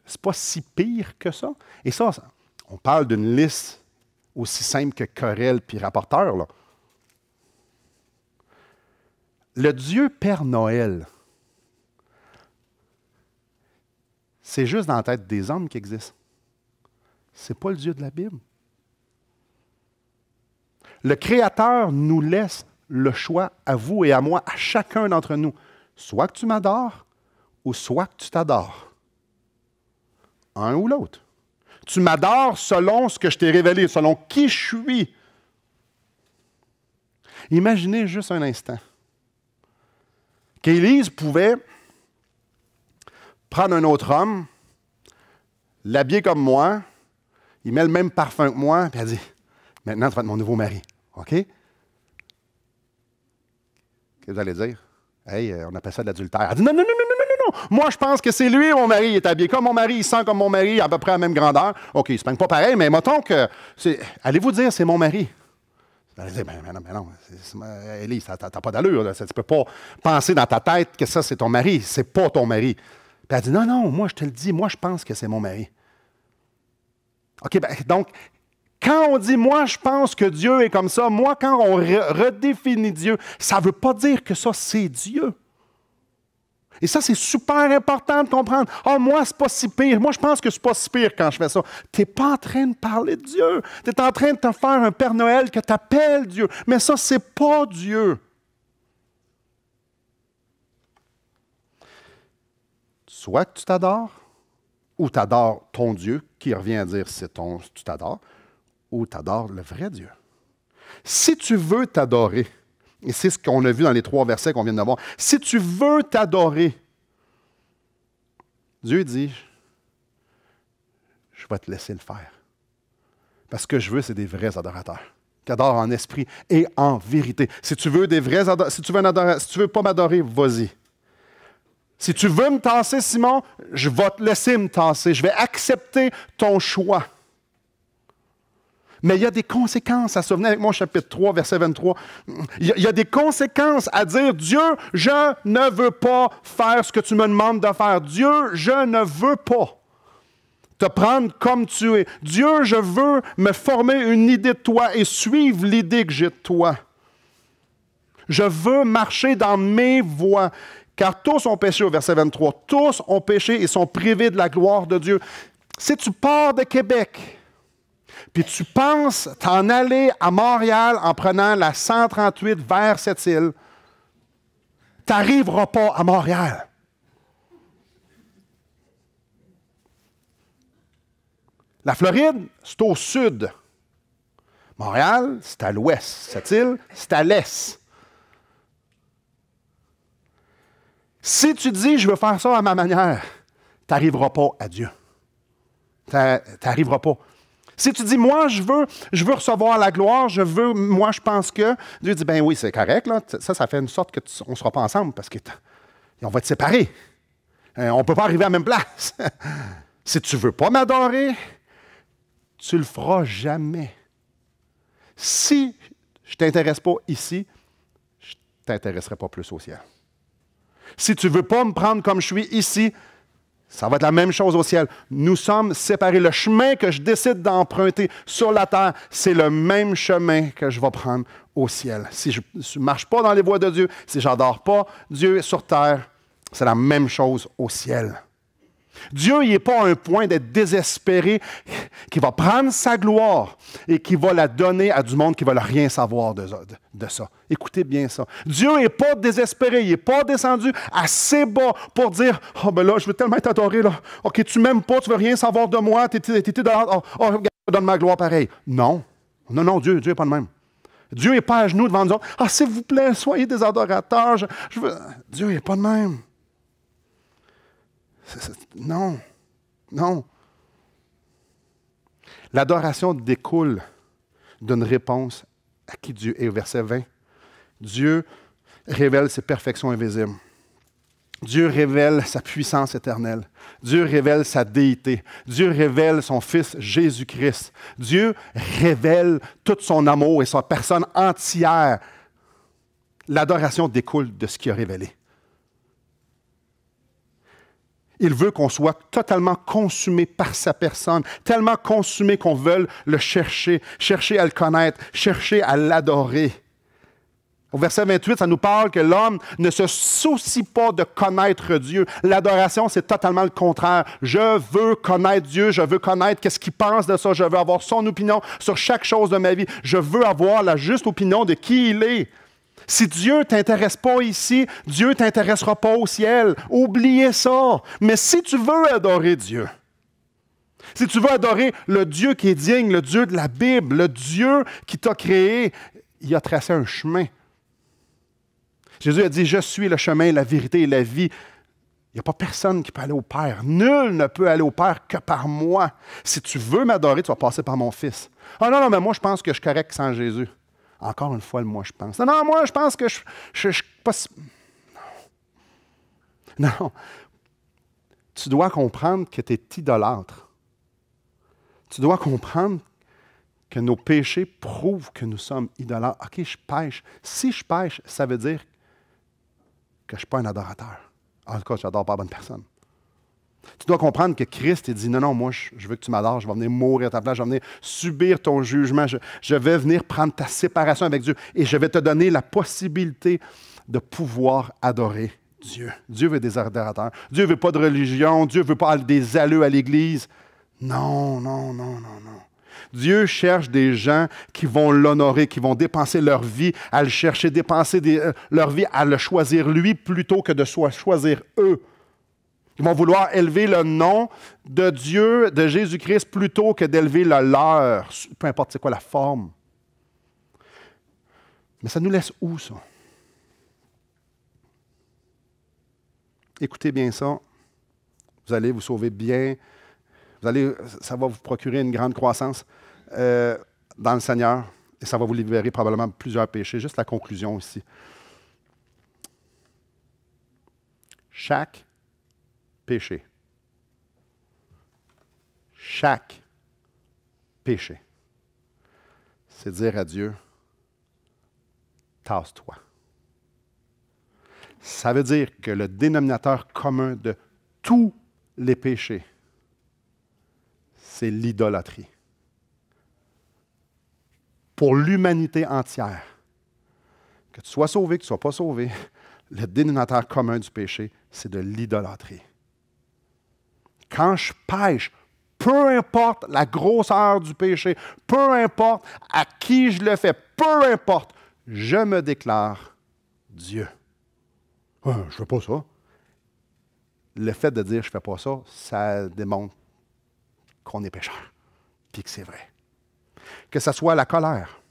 C'est pas si pire que ça. Et ça, on parle d'une liste aussi simple que querelle puis rapporteur, là. Le Dieu Père Noël, c'est juste dans la tête des hommes qui existent. C'est pas le Dieu de la Bible. Le Créateur nous laisse le choix à vous et à moi, à chacun d'entre nous. Soit que tu m'adores ou soit que tu t'adores. Un ou l'autre. Tu m'adores selon ce que je t'ai révélé, selon qui je suis. Imaginez juste un instant qu'Élise pouvait prendre un autre homme, l'habiller comme moi, il met le même parfum que moi, puis elle dit « Maintenant, tu vas être mon nouveau mari. OK? » Qu'est-ce que vous allez dire? Hey, on appelle ça de l'adultère. Elle dit « Non, non, non, non, non, non, non. Moi, je pense que c'est lui, mon mari. Il est habillé comme mon mari, il sent comme mon mari, à peu près à la même grandeur. OK, il ne se peigne pas pareil, mais mettons que... Allez-vous dire, c'est mon mari. Allez dire, ben non, Élie, t'as pas d'allure. Là. Tu ne peux pas penser dans ta tête que ça, c'est ton mari. C'est pas ton mari. Puis elle dit, non, moi, je te le dis, moi, je pense que c'est mon mari. OK, donc, quand on dit « moi, je pense que Dieu est comme ça », moi, quand on redéfinit Dieu, ça ne veut pas dire que ça, c'est Dieu. Et ça, c'est super important de comprendre. « Ah, moi, c'est pas si pire. Moi, je pense que c'est pas si pire quand je fais ça. » Tu n'es pas en train de parler de Dieu. Tu es en train de te faire un Père Noël que tu appelles Dieu. Mais ça, c'est pas Dieu. Soit que tu t'adores, ou tu adores ton Dieu, qui revient à dire c'est tu t'adores, ou tu adores le vrai Dieu. Si tu veux t'adorer, et c'est ce qu'on a vu dans les 3 versets qu'on vient de voir, si tu veux t'adorer, Dieu dit, je vais te laisser le faire. Parce que ce que je veux, c'est des vrais adorateurs, qui adorent en esprit et en vérité. Si tu veux des vrais si tu veux pas m'adorer, vas-y. Si tu veux me tasser, Simon, je vais te laisser me tasser. Je vais accepter ton choix. Mais il y a des conséquences à ça. Venez avec moi au chapitre 3, verset 23. Il y a des conséquences à dire, Dieu, je ne veux pas faire ce que tu me demandes de faire. Dieu, je ne veux pas te prendre comme tu es. Dieu, je veux me former une idée de toi et suivre l'idée que j'ai de toi. Je veux marcher dans mes voies. Car tous ont péché, au verset 23, tous ont péché et sont privés de la gloire de Dieu. Si tu pars de Québec, puis tu penses t'en aller à Montréal en prenant la 138 vers cette île, tu n'arriveras pas à Montréal. La Floride, c'est au sud. Montréal, c'est à l'ouest. Cette île, c'est à l'est. Si tu dis, je veux faire ça à ma manière, tu n'arriveras pas à Dieu. Tu n'arriveras pas. Si tu dis, moi, je veux recevoir la gloire, moi, je pense que, Dieu dit, ben oui, c'est correct, là. Ça fait une sorte qu'on ne sera pas ensemble parce qu'on va être séparés. On ne peut pas arriver à la même place. Si tu ne veux pas m'adorer, tu ne le feras jamais. Si je ne t'intéresse pas ici, je ne t'intéresserai pas plus au ciel. Si tu ne veux pas me prendre comme je suis ici, ça va être la même chose au ciel. Nous sommes séparés. Le chemin que je décide d'emprunter sur la terre, c'est le même chemin que je vais prendre au ciel. Si je ne marche pas dans les voies de Dieu, si je n'adore pas Dieu sur terre, c'est la même chose au ciel. Dieu, il n'est pas à un point d'être désespéré, qui va prendre sa gloire et qui va la donner à du monde qui ne va rien savoir de ça. Écoutez bien ça. Dieu n'est pas désespéré, il n'est pas descendu assez bas pour dire « Oh, ben là, je veux tellement t'adorer, là. OK, tu m'aimes pas, tu ne veux rien savoir de moi, tu étais dehors, regarde, donne ma gloire pareil. » Non. Non, Dieu n'est pas le même. Dieu n'est pas à genoux devant nous autres. « Ah, s'il vous plaît, soyez des adorateurs. Dieu n'est pas le même. Non. L'adoration découle d'une réponse à qui Dieu est. Au verset 20, Dieu révèle ses perfections invisibles. Dieu révèle sa puissance éternelle. Dieu révèle sa déité. Dieu révèle son Fils Jésus-Christ. Dieu révèle tout son amour et sa personne entière. L'adoration découle de ce qu'il a révélé. Il veut qu'on soit totalement consumé par sa personne, tellement consumé qu'on veuille le chercher à le connaître, chercher à l'adorer. Au verset 28, ça nous parle que l'homme ne se soucie pas de connaître Dieu. L'adoration, c'est totalement le contraire. Je veux connaître Dieu, je veux connaître qu'est-ce qu'il pense de ça, je veux avoir son opinion sur chaque chose de ma vie. Je veux avoir la juste opinion de qui il est. Si Dieu ne t'intéresse pas ici, Dieu ne t'intéressera pas au ciel. Oubliez ça. Mais si tu veux adorer Dieu, si tu veux adorer le Dieu qui est digne, le Dieu de la Bible, le Dieu qui t'a créé, il a tracé un chemin. Jésus a dit, je suis le chemin, la vérité et la vie. Il n'y a pas personne qui peut aller au Père. Nul ne peut aller au Père que par moi. Si tu veux m'adorer, tu vas passer par mon Fils. Ah non, mais moi, je pense que je suis correct sans Jésus. Encore une fois, moi, je pense. Non, moi, je pense que je pas... Non. Tu dois comprendre que tu es idolâtre. Tu dois comprendre que nos péchés prouvent que nous sommes idolâtres. OK, je pêche. Si je pêche, ça veut dire que je ne suis pas un adorateur. En tout cas, je n'adore pas la bonne personne. Tu dois comprendre que Christ dit, non, moi, je veux que tu m'adores, je vais venir mourir à ta place, je vais venir subir ton jugement, je vais venir prendre ta séparation avec Dieu et je vais te donner la possibilité de pouvoir adorer Dieu. Dieu veut des adorateurs. Dieu ne veut pas de religion, Dieu ne veut pas des alleux à l'Église. Non. Dieu cherche des gens qui vont l'honorer, qui vont dépenser leur vie à le chercher, dépenser leur vie à le choisir lui plutôt que de choisir eux. Ils vont vouloir élever le nom de Dieu, de Jésus-Christ, plutôt que d'élever le leur, peu importe c'est quoi la forme. Mais ça nous laisse où, ça? Écoutez bien ça. Vous allez vous sauver bien. Ça va vous procurer une grande croissance dans le Seigneur. Et ça va vous libérer probablement de plusieurs péchés. Juste la conclusion ici. Chaque péché. Chaque péché. C'est dire à Dieu, tasse-toi. Ça veut dire que le dénominateur commun de tous les péchés, c'est l'idolâtrie. Pour l'humanité entière, que tu sois sauvé, que tu ne sois pas sauvé, le dénominateur commun du péché, c'est de l'idolâtrie. Quand je pêche, peu importe la grosseur du péché, peu importe à qui je le fais, peu importe, je me déclare Dieu. Je ne fais pas ça. Le fait de dire je ne fais pas ça, ça démontre qu'on est pécheur, puis que c'est vrai. Que ce soit la colère,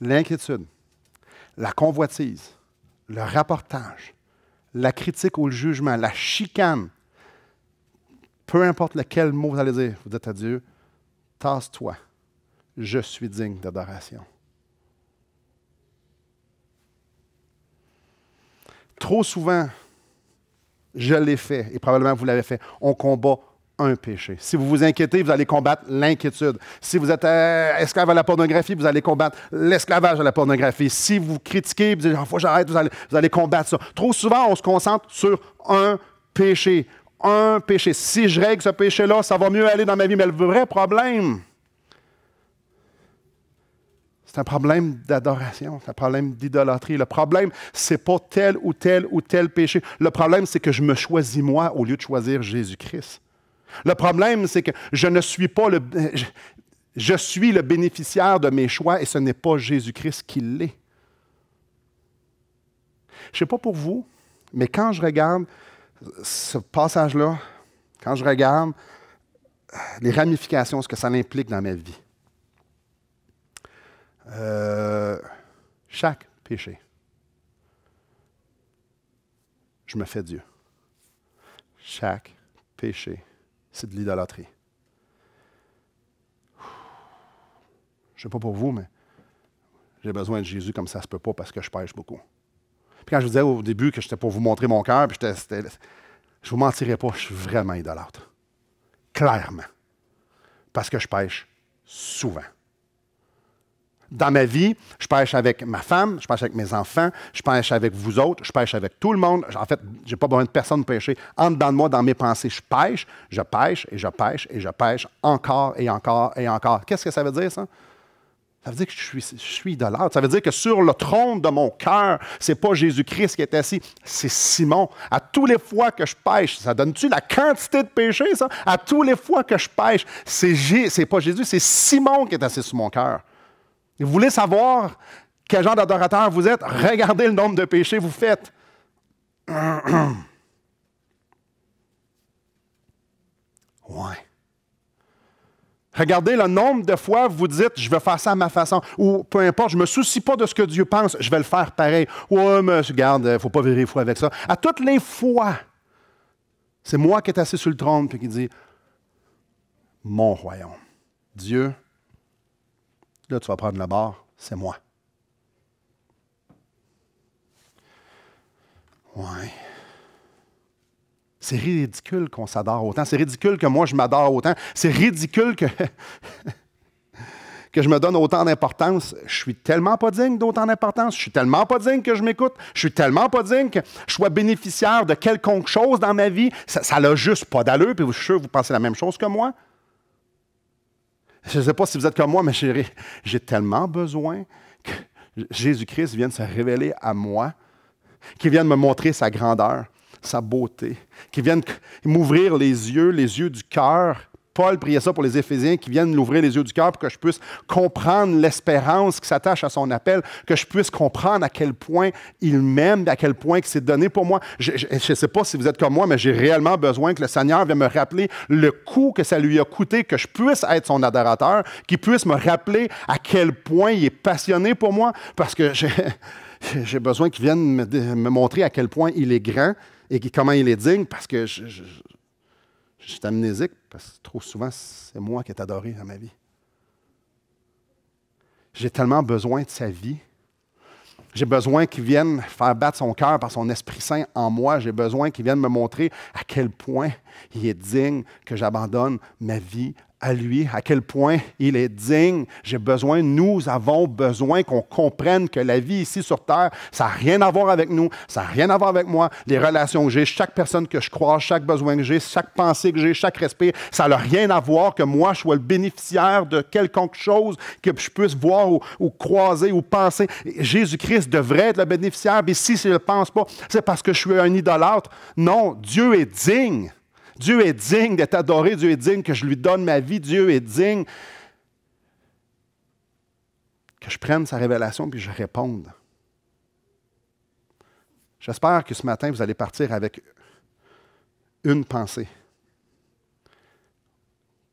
l'inquiétude, la convoitise, le rapportage, la critique ou le jugement, la chicane, peu importe lequel mot vous allez dire, vous dites à Dieu, tasse-toi, je suis digne d'adoration. Trop souvent, je l'ai fait, et probablement vous l'avez fait, on combat un péché. Si vous vous inquiétez, vous allez combattre l'inquiétude. Si vous êtes esclave à la pornographie, vous allez combattre l'esclavage à la pornographie. Si vous critiquez, vous dites, il faut que j'arrête, vous allez combattre ça. Trop souvent, on se concentre sur un péché. Un péché. Si je règle ce péché-là, ça va mieux aller dans ma vie. Mais le vrai problème, c'est un problème d'adoration, c'est un problème d'idolâtrie. Le problème, ce n'est pas tel ou tel ou tel péché. Le problème, c'est que je me choisis moi au lieu de choisir Jésus-Christ. Le problème, c'est que je ne suis pas je suis le bénéficiaire de mes choix et ce n'est pas Jésus-Christ qui l'est. Je ne sais pas pour vous, mais quand je regarde ce passage-là, quand je regarde les ramifications, ce que ça implique dans ma vie, chaque péché, je me fais Dieu. Chaque péché, c'est de l'idolâtrie. Je ne sais pas pour vous, mais j'ai besoin de Jésus comme ça se peut pas parce que je pêche beaucoup. Puis quand je vous disais au début que j'étais pour vous montrer mon cœur, puis je ne vous mentirais pas, je suis vraiment idolâtre. Clairement. Parce que je pêche souvent. Dans ma vie, je pêche avec ma femme, je pêche avec mes enfants, je pêche avec vous autres, je pêche avec tout le monde. En fait, je n'ai pas besoin de personne de pêcher. En dedans de moi, dans mes pensées, je pêche et je pêche encore et encore et encore. Qu'est-ce que ça veut dire, ça? Ça veut dire que je suis idolâtre. Ça veut dire que sur le trône de mon cœur, ce n'est pas Jésus-Christ qui est assis, c'est Simon. À tous les fois que je pêche, ça donne-tu la quantité de péché, ça? À tous les fois que je pêche, c'est pas Jésus, c'est Simon qui est assis sur mon cœur. Et vous voulez savoir quel genre d'adorateur vous êtes? Regardez le nombre de péchés que vous faites. Ouais. Regardez le nombre de fois vous dites « je vais faire ça à ma façon » ou peu importe, je ne me soucie pas de ce que Dieu pense, je vais le faire pareil. Ouais, mais regarde, il ne faut pas virer fou avec ça. À toutes les fois, c'est moi qui est assis sur le trône et qui dit « mon royaume ». Dieu, là tu vas prendre la barre, c'est moi. Ouais. C'est ridicule qu'on s'adore autant. C'est ridicule que moi, je m'adore autant. C'est ridicule que, que je me donne autant d'importance. Je suis tellement pas digne d'autant d'importance. Je suis tellement pas digne que je m'écoute. Je suis tellement pas digne que je sois bénéficiaire de quelconque chose dans ma vie. Ça n'a juste pas d'allure. Puis je suis sûr que vous pensez la même chose que moi. Je ne sais pas si vous êtes comme moi, mais j'ai tellement besoin que Jésus-Christ vienne se révéler à moi, qu'il vienne me montrer sa grandeur, sa beauté, qu'il vienne m'ouvrir les yeux du cœur. Paul priait ça pour les Éphésiens, qui viennent l'ouvrir les yeux du cœur pour que je puisse comprendre l'espérance qui s'attache à son appel, que je puisse comprendre à quel point il m'aime, à quel point il s'est donné pour moi. Je ne sais pas si vous êtes comme moi, mais j'ai réellement besoin que le Seigneur vienne me rappeler le coût que ça lui a coûté, que je puisse être son adorateur, qu'il puisse me rappeler à quel point il est passionné pour moi, parce que j'ai besoin qu'il vienne me montrer à quel point il est grand et comment il est digne, parce que je suis amnésique, parce que trop souvent, c'est moi qui ai adoré dans ma vie. J'ai tellement besoin de sa vie. J'ai besoin qu'il vienne faire battre son cœur par son Esprit Saint en moi. J'ai besoin qu'il vienne me montrer à quel point il est digne que j'abandonne ma vie à lui, à quel point il est digne. Nous avons besoin qu'on comprenne que la vie ici sur Terre, ça n'a rien à voir avec nous, ça n'a rien à voir avec moi. Les relations que j'ai, chaque personne que je croise, chaque besoin que j'ai, chaque pensée que j'ai, chaque respect, ça n'a rien à voir que moi, je sois le bénéficiaire de quelque chose que je puisse voir ou croiser ou penser. Jésus-Christ devrait être le bénéficiaire, mais si je ne le pense pas, c'est parce que je suis un idolâtre. Non, Dieu est digne. Dieu est digne d'être adoré. Dieu est digne que je lui donne ma vie. Dieu est digne que je prenne sa révélation puis je réponde. J'espère que ce matin, vous allez partir avec une pensée.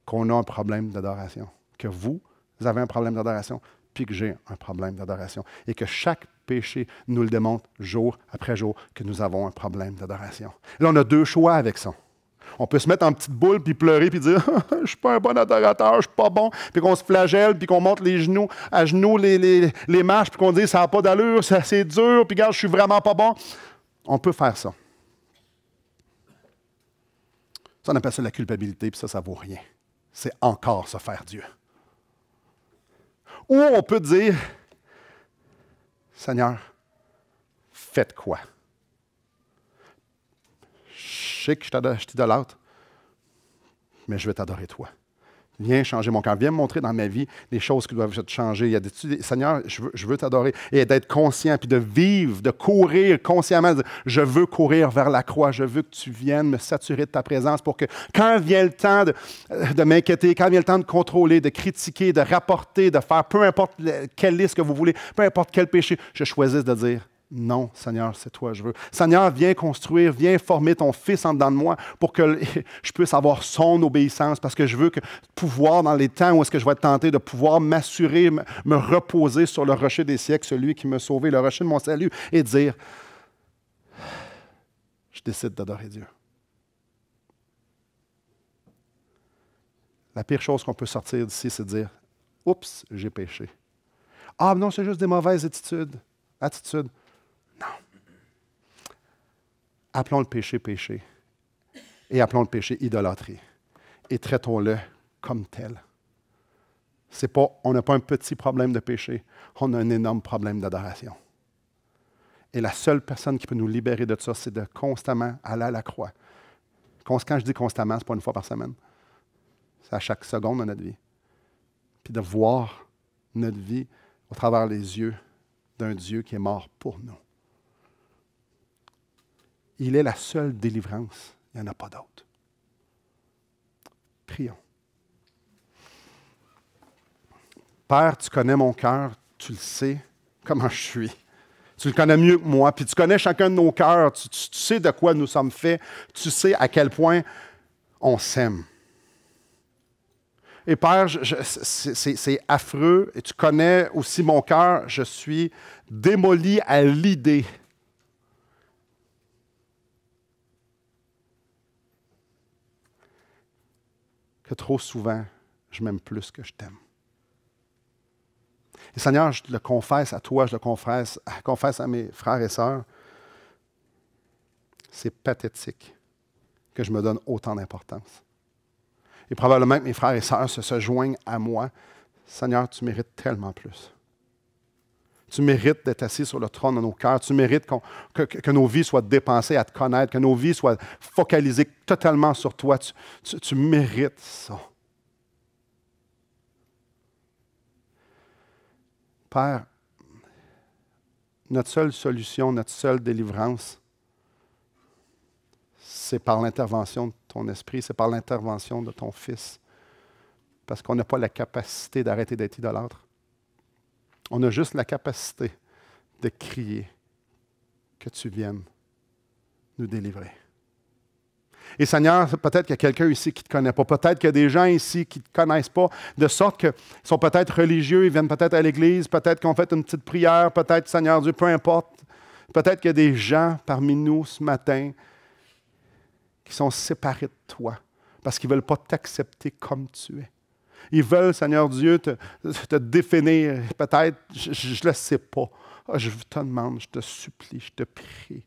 Qu'on a un problème d'adoration. Que vous avez un problème d'adoration, puis que j'ai un problème d'adoration. Et que chaque péché nous le démontre jour après jour que nous avons un problème d'adoration. Là, on a deux choix avec ça. On peut se mettre en petite boule, puis pleurer, puis dire « Je ne suis pas un bon adorateur, je ne suis pas bon », puis qu'on se flagelle, puis qu'on monte les genoux, à genoux les marches, puis qu'on dit « Ça n'a pas d'allure, c'est dur, puis regarde, je suis vraiment pas bon ». On peut faire ça. Ça, on appelle ça la culpabilité, puis ça ne vaut rien. C'est encore se faire Dieu. Ou on peut dire « Seigneur, faites quoi? » Je sais que je t'idolâtre, mais je vais t'adorer toi. Viens changer mon cœur. Viens me montrer dans ma vie les choses qui doivent changer. Il y a Seigneur, je veux t'adorer. Et d'être conscient, puis de vivre, de courir consciemment. De dire, je veux courir vers la croix. Je veux que tu viennes me saturer de ta présence pour que quand vient le temps de m'inquiéter, quand vient le temps de contrôler, de critiquer, de rapporter, de faire peu importe quelle liste que vous voulez, peu importe quel péché, je choisisse de dire, non, Seigneur, c'est toi, je veux. Seigneur, viens construire, viens former ton Fils en dedans de moi pour que je puisse avoir son obéissance, parce que je veux pouvoir, dans les temps où est-ce que je vais être tenté, de pouvoir m'assurer, me reposer sur le rocher des siècles, celui qui m'a sauvé, le rocher de mon salut, et dire, je décide d'adorer Dieu. La pire chose qu'on peut sortir d'ici, c'est de dire, oups, j'ai péché. Ah non, c'est juste des mauvaises attitudes. Non. Appelons le péché péché et appelons le péché idolâtrie et traitons-le comme tel. On n'a pas un petit problème de péché, on a un énorme problème d'adoration. Et la seule personne qui peut nous libérer de ça, c'est de constamment aller à la croix. Quand je dis constamment, ce n'est pas une fois par semaine. C'est à chaque seconde de notre vie. Puis de voir notre vie au travers les yeux d'un Dieu qui est mort pour nous. Il est la seule délivrance. Il n'y en a pas d'autre. Prions. Père, tu connais mon cœur, tu le sais comment je suis. Tu le connais mieux que moi, puis tu connais chacun de nos cœurs, tu sais de quoi nous sommes faits, tu sais à quel point on s'aime. Et Père, c'est affreux, et tu connais aussi mon cœur, je suis démoli à l'idée que trop souvent, je m'aime plus que je t'aime. Et Seigneur, je te le confesse à toi, je le confesse à mes frères et sœurs, c'est pathétique que je me donne autant d'importance. Et probablement que mes frères et sœurs se joignent à moi. Seigneur, tu mérites tellement plus. Tu mérites d'être assis sur le trône de nos cœurs. Tu mérites que nos vies soient dépensées à te connaître, que nos vies soient focalisées totalement sur toi. Tu mérites ça. Père, notre seule solution, notre seule délivrance, c'est par l'intervention de ton esprit, c'est par l'intervention de ton Fils. Parce qu'on n'a pas la capacité d'arrêter d'être idolâtre. On a juste la capacité de crier que tu viennes nous délivrer. Et Seigneur, peut-être qu'il y a quelqu'un ici qui ne te connaît pas. Peut-être qu'il y a des gens ici qui ne te connaissent pas, de sorte qu'ils sont peut-être religieux, ils viennent peut-être à l'Église, peut-être qu'ils ont fait une petite prière, peut-être, Seigneur Dieu, peu importe. Peut-être qu'il y a des gens parmi nous ce matin qui sont séparés de toi parce qu'ils ne veulent pas t'accepter comme tu es. Ils veulent, Seigneur Dieu, te définir. Peut-être, je ne le sais pas. Je te demande, je te supplie, je te prie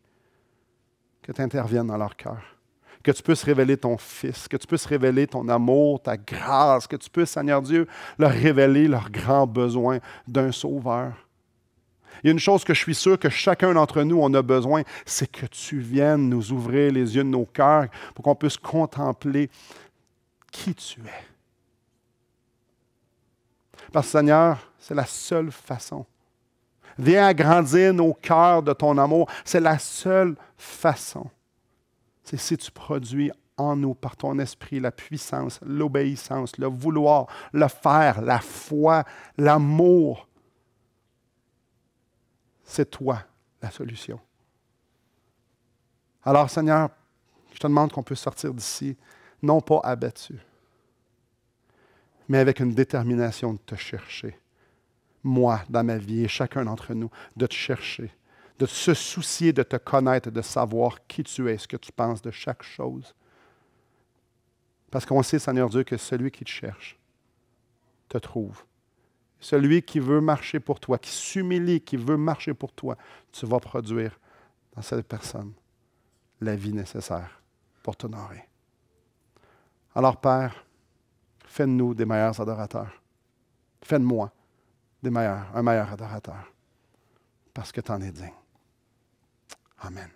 que tu interviennes dans leur cœur. Que tu puisses révéler ton Fils, que tu puisses révéler ton amour, ta grâce, que tu puisses, Seigneur Dieu, leur révéler leurs grands besoins d'un Sauveur. Il y a une chose que je suis sûr que chacun d'entre nous en a besoin, c'est que tu viennes nous ouvrir les yeux de nos cœurs pour qu'on puisse contempler qui tu es. Parce que, Seigneur, c'est la seule façon. Viens agrandir nos cœurs de ton amour. C'est la seule façon. C'est si tu produis en nous, par ton esprit, la puissance, l'obéissance, le vouloir, le faire, la foi, l'amour. C'est toi la solution. Alors, Seigneur, je te demande qu'on puisse sortir d'ici, non pas abattu, mais avec une détermination de te chercher. Moi, dans ma vie, et chacun d'entre nous, de te chercher, de se soucier de te connaître, de savoir qui tu es, ce que tu penses de chaque chose. Parce qu'on sait, Seigneur Dieu, que celui qui te cherche te trouve. Celui qui veut marcher pour toi, qui s'humilie, qui veut marcher pour toi, tu vas produire dans cette personne la vie nécessaire pour t'honorer. Alors, Père, fais de nous des meilleurs adorateurs. Fais de moi un meilleur adorateur, parce que tu en es digne. Amen.